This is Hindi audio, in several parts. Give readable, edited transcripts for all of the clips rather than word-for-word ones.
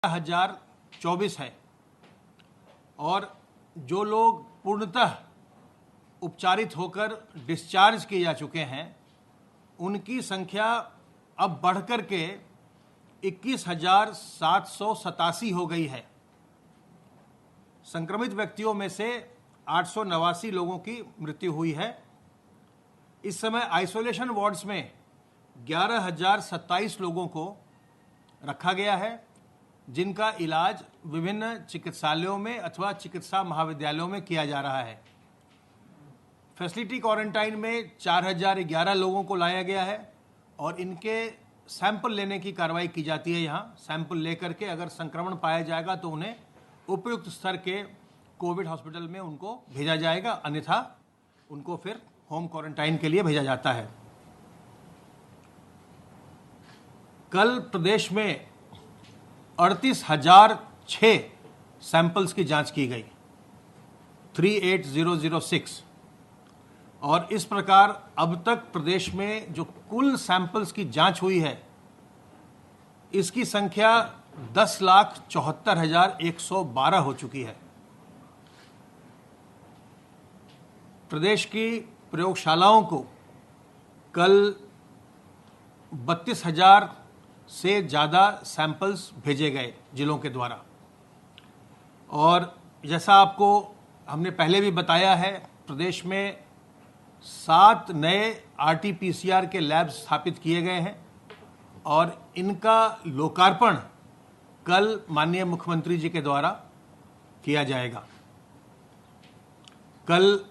2024 है और जो लोग पूर्णतः उपचारित होकर डिस्चार्ज किए जा चुके हैं उनकी संख्या अब बढ़कर के 21,787 हो गई है। संक्रमित व्यक्तियों में से 889 लोगों की मृत्यु हुई है। इस समय आइसोलेशन वार्ड्स में 11,027 लोगों को रखा गया है, जिनका इलाज विभिन्न चिकित्सालयों में अथवा चिकित्सा महाविद्यालयों में किया जा रहा है। फैसिलिटी क्वारंटाइन में 4,011 लोगों को लाया गया है और इनके सैंपल लेने की कार्रवाई की जाती है। यहाँ सैंपल लेकर के अगर संक्रमण पाया जाएगा तो उन्हें उपयुक्त स्तर के कोविड हॉस्पिटल में उनको भेजा जाएगा, अन्यथा उनको फिर होम क्वारंटाइन के लिए भेजा जाता है। कल प्रदेश में 38,006 सैंपल्स की जांच की गई, 38,006, और इस प्रकार अब तक प्रदेश में जो कुल सैंपल्स की जांच हुई है इसकी संख्या 10,74,112 हो चुकी है। प्रदेश की प्रयोगशालाओं को कल 32,000 से ज़्यादा सैंपल्स भेजे गए जिलों के द्वारा, और जैसा आपको हमने पहले भी बताया है, प्रदेश में 7 नए RT-PCR के लैब्स स्थापित किए गए हैं और इनका लोकार्पण कल माननीय मुख्यमंत्री जी के द्वारा किया जाएगा। कल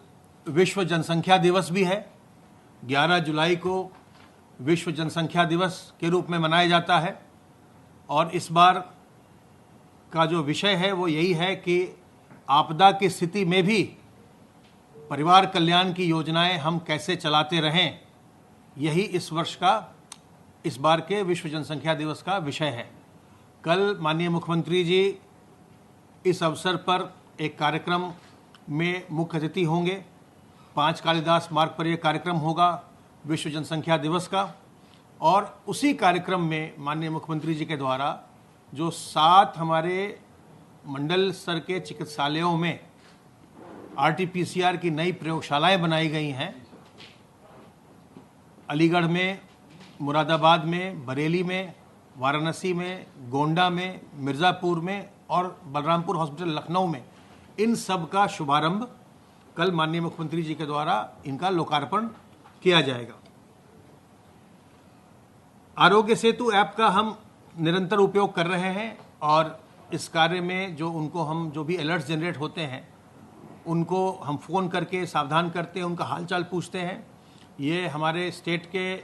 विश्व जनसंख्या दिवस भी है। 11 जुलाई को विश्व जनसंख्या दिवस के रूप में मनाया जाता है और इस बार का जो विषय है वो यही है कि आपदा की स्थिति में भी परिवार कल्याण की योजनाएं हम कैसे चलाते रहें, यही इस वर्ष का, इस बार के विश्व जनसंख्या दिवस का विषय है। कल माननीय मुख्यमंत्री जी इस अवसर पर एक कार्यक्रम में मुख्य अतिथि होंगे। 5 कालिदास मार्ग पर यह कार्यक्रम होगा विश्व जनसंख्या दिवस का, और उसी कार्यक्रम में माननीय मुख्यमंत्री जी के द्वारा जो 7 हमारे मंडल स्तर के चिकित्सालयों में RT-PCR की नई प्रयोगशालाएं बनाई गई हैं, अलीगढ़ में, मुरादाबाद में, बरेली में, वाराणसी में, गोंडा में, मिर्ज़ापुर में और बलरामपुर हॉस्पिटल लखनऊ में, इन सब का शुभारंभ कल माननीय मुख्यमंत्री जी के द्वारा इनका लोकार्पण किया जाएगा। आरोग्य सेतु ऐप का हम निरंतर उपयोग कर रहे हैं और इस कार्य में जो भी अलर्ट्स जनरेट होते हैं उनको हम फ़ोन करके सावधान करते हैं, उनका हालचाल पूछते हैं। ये हमारे स्टेट के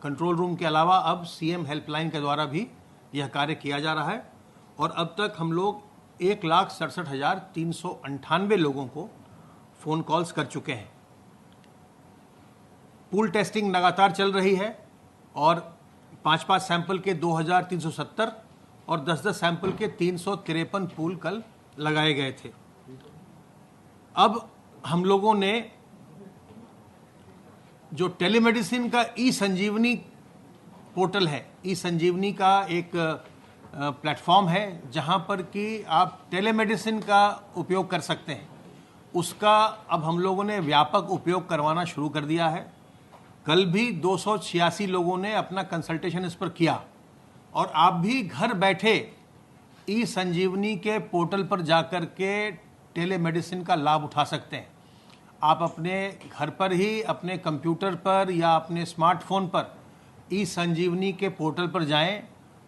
कंट्रोल रूम के अलावा अब CM हेल्पलाइन के द्वारा भी यह कार्य किया जा रहा है और अब तक हम लोग 1,67,398 लोगों को फ़ोन कॉल्स कर चुके हैं। पूल टेस्टिंग लगातार चल रही है और 5-5 सैंपल के 2,370 और 10-10 सैंपल के 353 पूल कल लगाए गए थे। अब हम लोगों ने जो टेलीमेडिसिन का ई-संजीवनी पोर्टल है, ई-संजीवनी का एक प्लेटफॉर्म है जहां पर कि आप टेलीमेडिसिन का उपयोग कर सकते हैं, उसका अब हम लोगों ने व्यापक उपयोग करवाना शुरू कर दिया है। कल भी 286 लोगों ने अपना कंसल्टेशन इस पर किया और आप भी घर बैठे ई-संजीवनी के पोर्टल पर जाकर के टेलीमेडिसिन का लाभ उठा सकते हैं। आप अपने घर पर ही अपने कंप्यूटर पर या अपने स्मार्टफोन पर ई-संजीवनी के पोर्टल पर जाएं,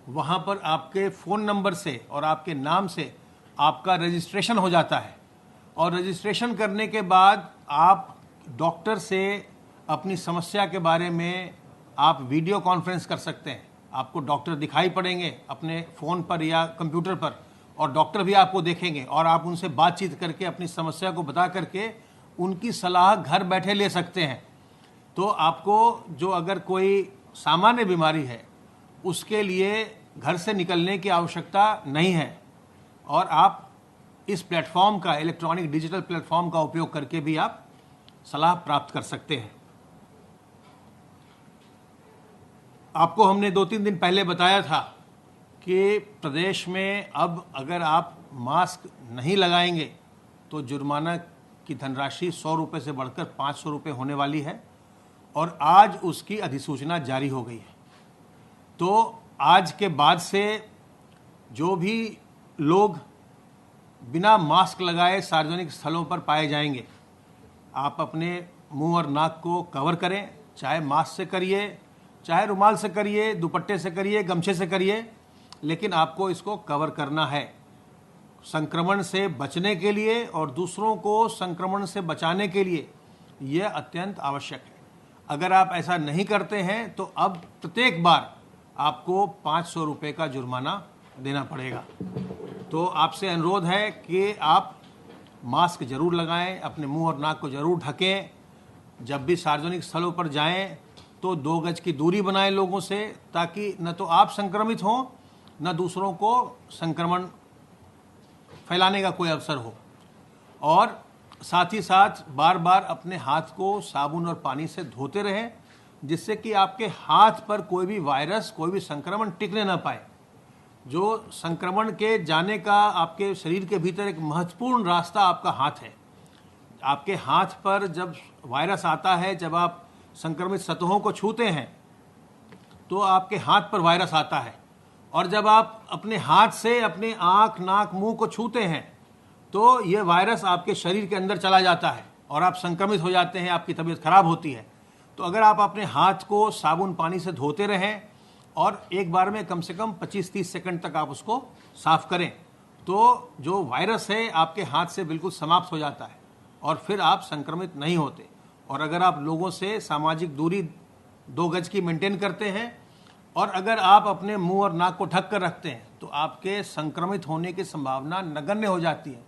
वहां पर आपके फ़ोन नंबर से और आपके नाम से आपका रजिस्ट्रेशन हो जाता है और रजिस्ट्रेशन करने के बाद आप डॉक्टर से अपनी समस्या के बारे में आप वीडियो कॉन्फ्रेंस कर सकते हैं। आपको डॉक्टर दिखाई पड़ेंगे अपने फ़ोन पर या कंप्यूटर पर और डॉक्टर भी आपको देखेंगे और आप उनसे बातचीत करके अपनी समस्या को बता करके उनकी सलाह घर बैठे ले सकते हैं। तो आपको जो अगर कोई सामान्य बीमारी है उसके लिए घर से निकलने की आवश्यकता नहीं है और आप इस प्लेटफॉर्म का, इलेक्ट्रॉनिक डिजिटल प्लेटफॉर्म का उपयोग करके भी आप सलाह प्राप्त कर सकते हैं। आपको हमने 2-3 दिन पहले बताया था कि प्रदेश में अब अगर आप मास्क नहीं लगाएंगे तो जुर्माना की धनराशि 100 रुपये से बढ़कर 500 रुपये होने वाली है और आज उसकी अधिसूचना जारी हो गई है। तो आज के बाद से जो भी लोग बिना मास्क लगाए सार्वजनिक स्थलों पर पाए जाएंगे, आप अपने मुंह और नाक को कवर करें, चाहे मास्क से करिए, चाहे रुमाल से करिए, दुपट्टे से करिए, गमछे से करिए, लेकिन आपको इसको कवर करना है संक्रमण से बचने के लिए और दूसरों को संक्रमण से बचाने के लिए यह अत्यंत आवश्यक है। अगर आप ऐसा नहीं करते हैं तो अब प्रत्येक बार आपको 500 रुपये का जुर्माना देना पड़ेगा। तो आपसे अनुरोध है कि आप मास्क जरूर लगाएं, अपने मुंह और नाक को जरूर ढकें, जब भी सार्वजनिक स्थलों पर जाएं तो 2 गज की दूरी बनाएं लोगों से, ताकि न तो आप संक्रमित हों न दूसरों को संक्रमण फैलाने का कोई अवसर हो। और साथ ही साथ बार बार अपने हाथ को साबुन और पानी से धोते रहें, जिससे कि आपके हाथ पर कोई भी वायरस, कोई भी संक्रमण टिकने ना पाए। जो संक्रमण के जाने का आपके शरीर के भीतर एक महत्वपूर्ण रास्ता आपका हाथ है। आपके हाथ पर जब वायरस आता है, जब आप संक्रमित सतहों को छूते हैं तो आपके हाथ पर वायरस आता है, और जब आप अपने हाथ से अपने आँख, नाक, मुंह को छूते हैं तो ये वायरस आपके शरीर के अंदर चला जाता है और आप संक्रमित हो जाते हैं, आपकी तबीयत खराब होती है। तो अगर आप अपने हाथ को साबुन पानी से धोते रहें और एक बार में कम से कम 25-30 सेकंड तक आप उसको साफ करें, तो जो वायरस है आपके हाथ से बिल्कुल समाप्त हो जाता है और फिर आप संक्रमित नहीं होते। और अगर आप लोगों से सामाजिक दूरी 2 गज की मेंटेन करते हैं और अगर आप अपने मुंह और नाक को ढक कर रखते हैं तो आपके संक्रमित होने की संभावना नगण्य हो जाती है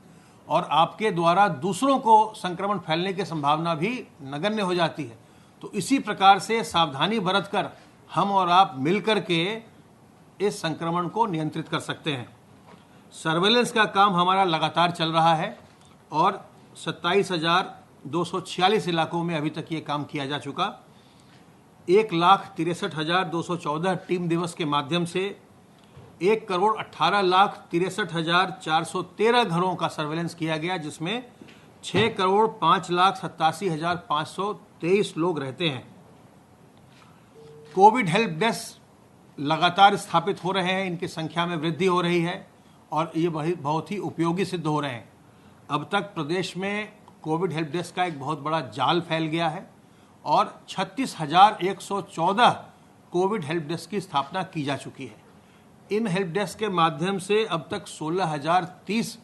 और आपके द्वारा दूसरों को संक्रमण फैलने की संभावना भी नगण्य हो जाती है। तो इसी प्रकार से सावधानी बरतकर हम और आप मिलकर के इस संक्रमण को नियंत्रित कर सकते हैं। सर्वेलेंस का काम हमारा लगातार चल रहा है और 27,246 इलाकों में अभी तक ये काम किया जा चुका। 1,63,214 टीम दिवस के माध्यम से 1,18,63,413 घरों का सर्वेलेंस किया गया, जिसमें 6,05,87,523 लोग रहते हैं। कोविड हेल्प डेस्क लगातार स्थापित हो रहे हैं, इनकी संख्या में वृद्धि हो रही है और ये बहुत ही उपयोगी सिद्ध हो रहे हैं। अब तक प्रदेश में कोविड हेल्प डेस्क का एक बहुत बड़ा जाल फैल गया है और 36,114 कोविड हेल्प डेस्क की स्थापना की जा चुकी है। इन हेल्प डेस्क के माध्यम से अब तक 16,030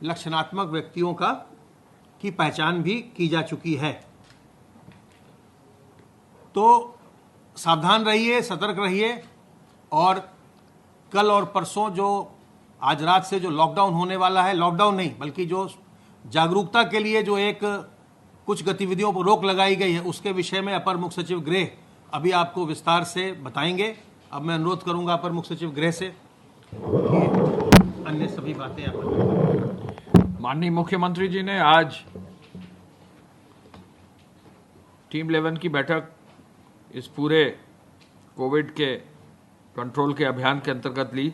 लक्षणात्मक व्यक्तियों की पहचान भी की जा चुकी है। तो सावधान रहिए, सतर्क रहिए और कल और परसों जो आज रात से जो लॉकडाउन होने वाला है, लॉकडाउन नहीं बल्कि जो जागरूकता के लिए जो एक कुछ गतिविधियों पर रोक लगाई गई है, उसके विषय में अपर मुख्य सचिव गृह अभी आपको विस्तार से बताएंगे। अब मैं अनुरोध करूंगा अपर मुख्य सचिव गृह से कि अन्य सभी बातें आप बताएं। माननीय मुख्यमंत्री जी ने आज टीम 11 की बैठक इस पूरे कोविड के कंट्रोल के अभियान के अंतर्गत ली।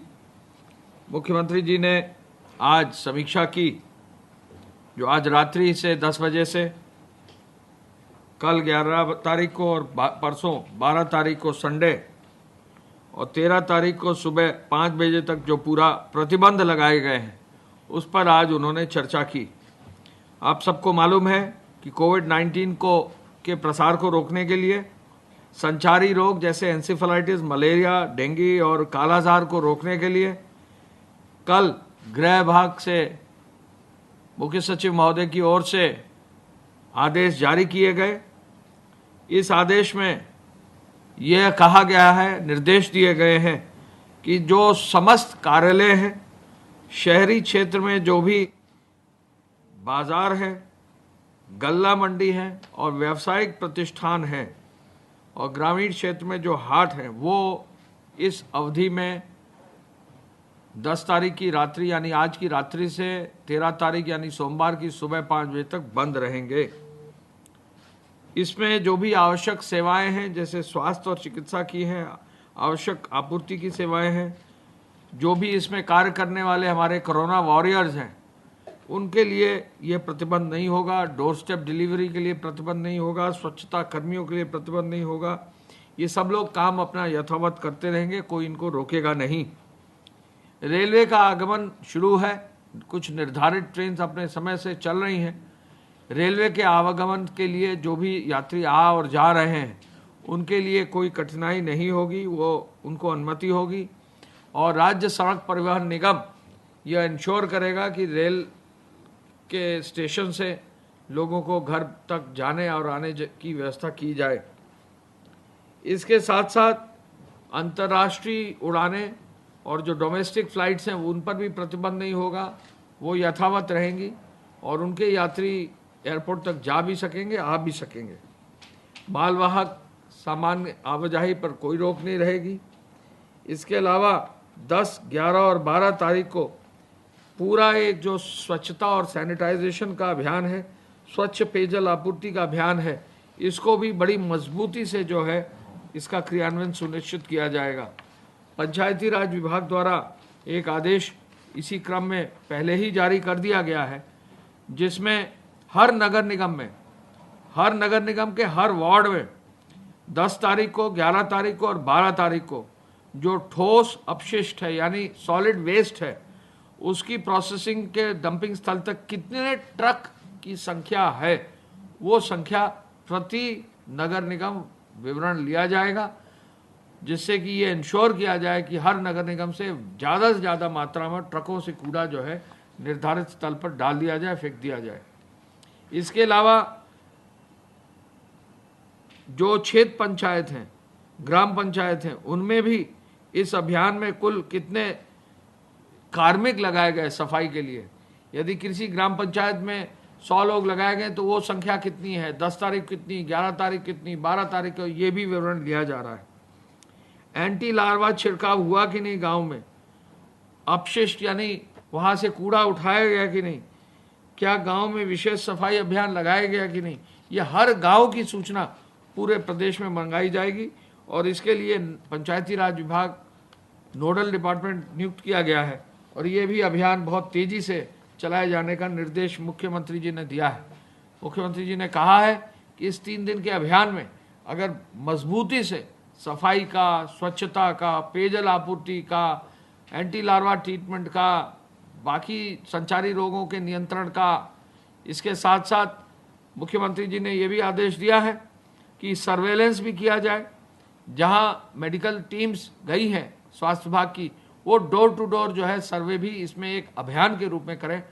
मुख्यमंत्री जी ने आज समीक्षा की, जो आज रात्रि से 10 बजे से कल 11 तारीख को और परसों 12 तारीख को संडे और 13 तारीख को सुबह 5 बजे तक जो पूरा प्रतिबंध लगाए गए हैं उस पर आज उन्होंने चर्चा की। आप सबको मालूम है कि कोविड-19 के प्रसार को रोकने के लिए संचारी रोग जैसे एंसेफेलाइटिस, मलेरिया, डेंगू और कालाजार को रोकने के लिए कल गृह विभाग से मुख्य सचिव महोदय की ओर से आदेश जारी किए गए। इस आदेश में यह कहा गया है, निर्देश दिए गए हैं कि जो समस्त कार्यालय हैं, शहरी क्षेत्र में जो भी बाजार है, गल्ला मंडी है और व्यावसायिक प्रतिष्ठान हैं और ग्रामीण क्षेत्र में जो हाट हैं, वो इस अवधि में 10 तारीख की रात्रि यानी आज की रात्रि से 13 तारीख यानी सोमवार की सुबह 5 बजे तक बंद रहेंगे। इसमें जो भी आवश्यक सेवाएं हैं, जैसे स्वास्थ्य और चिकित्सा की हैं, आवश्यक आपूर्ति की सेवाएं हैं, जो भी इसमें कार्य करने वाले हमारे कोरोना वॉरियर्स हैं उनके लिए ये प्रतिबंध नहीं होगा, डोर स्टेप डिलीवरी के लिए प्रतिबंध नहीं होगा, स्वच्छता कर्मियों के लिए प्रतिबंध नहीं होगा। ये सब लोग काम अपना यथावत करते रहेंगे, कोई इनको रोकेगा नहीं। रेलवे का आगमन शुरू है, कुछ निर्धारित ट्रेन अपने समय से चल रही हैं। रेलवे के आवागमन के लिए जो भी यात्री आ और जा रहे हैं उनके लिए कोई कठिनाई नहीं होगी, वो उनको अनुमति होगी। और राज्य सड़क परिवहन निगम यह इंश्योर करेगा कि रेल के स्टेशन से लोगों को घर तक जाने और आने की व्यवस्था की जाए। इसके साथ साथ अंतर्राष्ट्रीय उड़ानें और जो डोमेस्टिक फ्लाइट्स हैं उन पर भी प्रतिबंध नहीं होगा, वो यथावत रहेंगी और उनके यात्री एयरपोर्ट तक जा भी सकेंगे, आ भी सकेंगे। मालवाहक सामान्य आवाजाही पर कोई रोक नहीं रहेगी। इसके अलावा 10, 11 और 12 तारीख को पूरा एक जो स्वच्छता और सैनिटाइजेशन का अभियान है, स्वच्छ पेयजल आपूर्ति का अभियान है, इसको भी बड़ी मजबूती से जो है इसका क्रियान्वयन सुनिश्चित किया जाएगा। पंचायती राज विभाग द्वारा एक आदेश इसी क्रम में पहले ही जारी कर दिया गया है, जिसमें हर नगर निगम के हर वार्ड में 10 तारीख को, 11 तारीख को और 12 तारीख को जो ठोस अपशिष्ट है यानी सॉलिड वेस्ट है उसकी प्रोसेसिंग के डंपिंग स्थल तक कितने ट्रक की संख्या है, वो संख्या प्रति नगर निगम विवरण लिया जाएगा, जिससे कि ये इंश्योर किया जाए कि हर नगर निगम से ज़्यादा मात्रा में ट्रकों से कूड़ा जो है निर्धारित स्थल पर डाल दिया जाए, फेंक दिया जाए। इसके अलावा जो क्षेत्र पंचायत हैं, ग्राम पंचायत हैं, उनमें भी इस अभियान में कुल कितने कार्मिक लगाए गए सफाई के लिए। यदि किसी ग्राम पंचायत में 100 लोग लगाए गए तो वो संख्या कितनी है, 10 तारीख कितनी, 11 तारीख कितनी, 12 तारीख को, ये भी विवरण लिया जा रहा है। एंटी लार्वा छिड़काव हुआ कि नहीं गांव में, अपशिष्ट यानी वहाँ से कूड़ा उठाया गया कि नहीं, क्या गांव में विशेष सफाई अभियान लगाया गया कि नहीं, ये हर गांव की सूचना पूरे प्रदेश में मंगाई जाएगी। और इसके लिए पंचायती राज विभाग नोडल डिपार्टमेंट नियुक्त किया गया है और ये भी अभियान बहुत तेजी से चलाए जाने का निर्देश मुख्यमंत्री जी ने दिया है। मुख्यमंत्री जी ने कहा है कि इस 3 दिन के अभियान में अगर मजबूती से सफाई का, स्वच्छता का, पेयजल आपूर्ति का, एंटी लार्वा ट्रीटमेंट का, बाकी संचारी रोगों के नियंत्रण का, इसके साथ साथ मुख्यमंत्री जी ने ये भी आदेश दिया है कि सर्वेलेंस भी किया जाए। जहाँ मेडिकल टीम्स गई हैं स्वास्थ्य विभाग की, वो डोर टू डोर जो है सर्वे भी इसमें एक अभियान के रूप में करें।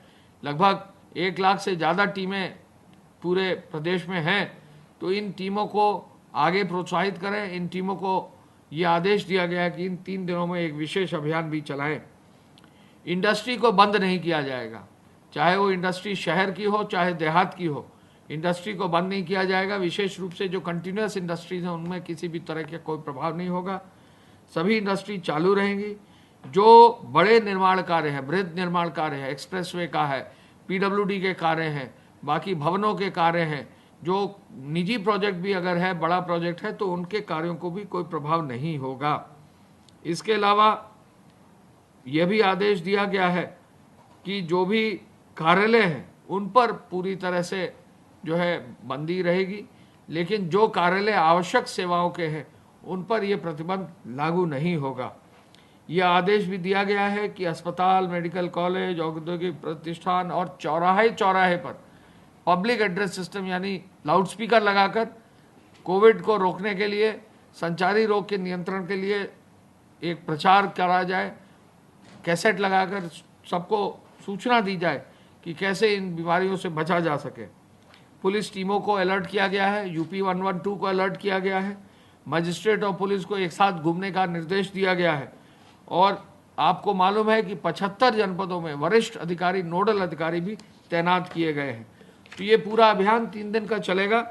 लगभग 1 लाख से ज़्यादा टीमें पूरे प्रदेश में हैं, तो इन टीमों को आगे प्रोत्साहित करें। इन टीमों को ये आदेश दिया गया है कि इन 3 दिनों में एक विशेष अभियान भी चलाएं। इंडस्ट्री को बंद नहीं किया जाएगा, चाहे वो इंडस्ट्री शहर की हो चाहे देहात की हो, इंडस्ट्री को बंद नहीं किया जाएगा। विशेष रूप से जो कंटिन्यूस इंडस्ट्रीज हैं उनमें किसी भी तरह का कोई प्रभाव नहीं होगा, सभी इंडस्ट्री चालू रहेंगी। जो बड़े निर्माण कार्य हैं, बृहद निर्माण कार्य है, एक्सप्रेसवे का है, पीडब्ल्यूडी के कार्य हैं, बाकी भवनों के कार्य हैं, जो निजी प्रोजेक्ट भी अगर है, बड़ा प्रोजेक्ट है, तो उनके कार्यों को भी कोई प्रभाव नहीं होगा। इसके अलावा यह भी आदेश दिया गया है कि जो भी कार्यालय हैं उन पर पूरी तरह से जो है बंदी रहेगी, लेकिन जो कार्यालय आवश्यक सेवाओं के हैं उन पर यह प्रतिबंध लागू नहीं होगा। यह आदेश भी दिया गया है कि अस्पताल, मेडिकल कॉलेज, औद्योगिक प्रतिष्ठान और चौराहे पर पब्लिक एड्रेस सिस्टम यानी लाउडस्पीकर लगाकर कोविड को रोकने के लिए, संचारी रोग के नियंत्रण के लिए एक प्रचार करा जाए, कैसेट लगाकर सबको सूचना दी जाए कि कैसे इन बीमारियों से बचा जा सके। पुलिस टीमों को अलर्ट किया गया है, यूपी 112 को अलर्ट किया गया है, मजिस्ट्रेट और पुलिस को एक साथ घूमने का निर्देश दिया गया है। और आपको मालूम है कि 75 जनपदों में वरिष्ठ अधिकारी, नोडल अधिकारी भी तैनात किए गए हैं। तो ये पूरा अभियान 3 दिन का चलेगा,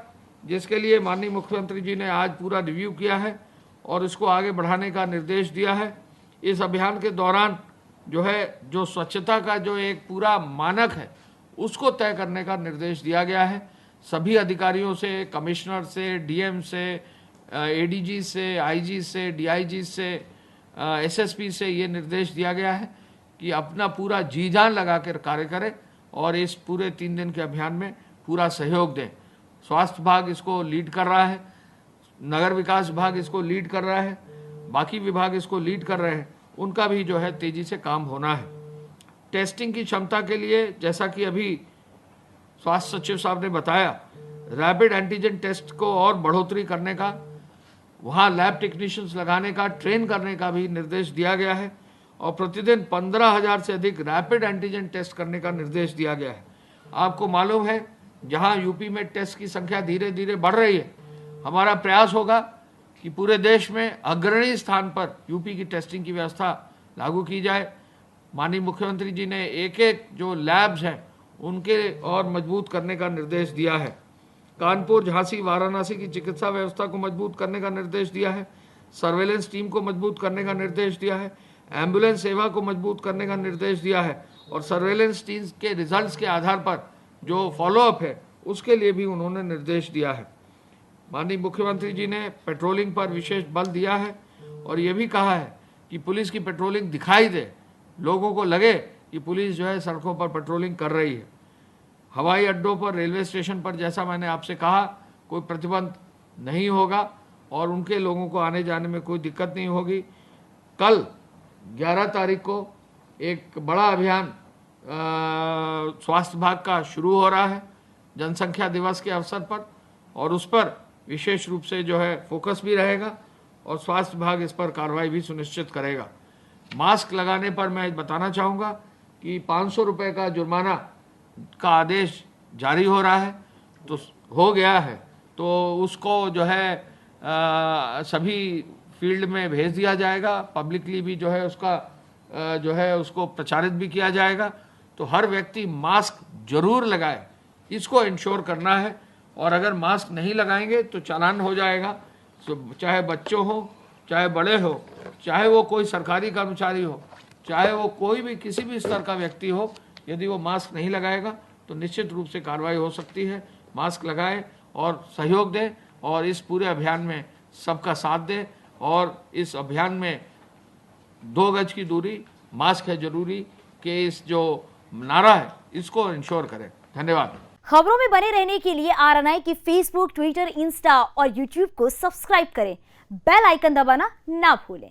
जिसके लिए माननीय मुख्यमंत्री जी ने आज पूरा रिव्यू किया है और इसको आगे बढ़ाने का निर्देश दिया है। इस अभियान के दौरान जो स्वच्छता का जो एक पूरा मानक है उसको तय करने का निर्देश दिया गया है। सभी अधिकारियों से, कमिश्नर से, डीएम से, एडीजी से, आईजी से, डीआईजी से, एसएसपी से ये निर्देश दिया गया है कि अपना पूरा जी जान लगा कर कार्य करें और इस पूरे 3 दिन के अभियान में पूरा सहयोग दें। स्वास्थ्य विभाग इसको लीड कर रहा है, नगर विकास विभाग इसको लीड कर रहा है, बाकी विभाग इसको लीड कर रहे हैं, उनका भी जो है तेजी से काम होना है। टेस्टिंग की क्षमता के लिए जैसा कि अभी स्वास्थ्य सचिव साहब ने बताया, रैपिड एंटीजन टेस्ट को और बढ़ोतरी करने का, वहाँ लैब टेक्नीशियंस लगाने का, ट्रेन करने का भी निर्देश दिया गया है और प्रतिदिन 15,000 से अधिक रैपिड एंटीजन टेस्ट करने का निर्देश दिया गया है। आपको मालूम है जहाँ यूपी में टेस्ट की संख्या धीरे धीरे बढ़ रही है, हमारा प्रयास होगा कि पूरे देश में अग्रणी स्थान पर यूपी की टेस्टिंग की व्यवस्था लागू की जाए। माननीय मुख्यमंत्री जी ने एक एक जो लैब्स हैं उनके और मजबूत करने का निर्देश दिया है। कानपुर, झांसी, वाराणसी की चिकित्सा व्यवस्था को मजबूत करने का निर्देश दिया है। सर्वेलेंस टीम को मजबूत करने का निर्देश दिया है। एम्बुलेंस सेवा को मजबूत करने का निर्देश दिया है और सर्वेलेंस टीम के रिजल्ट्स के आधार पर जो फॉलोअप है उसके लिए भी उन्होंने निर्देश दिया है। माननीय मुख्यमंत्री जी ने पेट्रोलिंग पर विशेष बल दिया है और ये भी कहा है कि पुलिस की पेट्रोलिंग दिखाई दे, लोगों को लगे कि पुलिस जो है सड़कों पर पेट्रोलिंग कर रही है। हवाई अड्डों पर, रेलवे स्टेशन पर जैसा मैंने आपसे कहा, कोई प्रतिबंध नहीं होगा और उनके लोगों को आने जाने में कोई दिक्कत नहीं होगी। कल 11 तारीख को एक बड़ा अभियान स्वास्थ्य विभाग का शुरू हो रहा है जनसंख्या दिवस के अवसर पर और उस पर विशेष रूप से जो है फोकस भी रहेगा और स्वास्थ्य विभाग इस पर कार्रवाई भी सुनिश्चित करेगा। मास्क लगाने पर मैं बताना चाहूँगा कि 500 रुपये का जुर्माना का आदेश जारी हो रहा है, तो हो गया है, तो उसको जो है सभी फील्ड में भेज दिया जाएगा। पब्लिकली भी जो है उसका जो है उसको प्रचारित भी किया जाएगा। तो हर व्यक्ति मास्क जरूर लगाए, इसको इंश्योर करना है और अगर मास्क नहीं लगाएंगे तो चालान हो जाएगा। चाहे बच्चों हो, चाहे बड़े हो, चाहे वो कोई सरकारी कर्मचारी हो, चाहे वो कोई भी किसी भी स्तर का व्यक्ति हो, यदि वो मास्क नहीं लगाएगा तो निश्चित रूप से कार्रवाई हो सकती है। मास्क लगाएं और सहयोग दें और इस पूरे अभियान में सबका साथ दें और इस अभियान में 2 गज की दूरी, मास्क है जरूरी के इस जो नारा है इसको इंश्योर करें। धन्यवाद। खबरों में बने रहने के लिए आरएनआई की फेसबुक, ट्विटर, इंस्टा और यूट्यूब को सब्सक्राइब करें। बेल आइकन दबाना ना भूलें।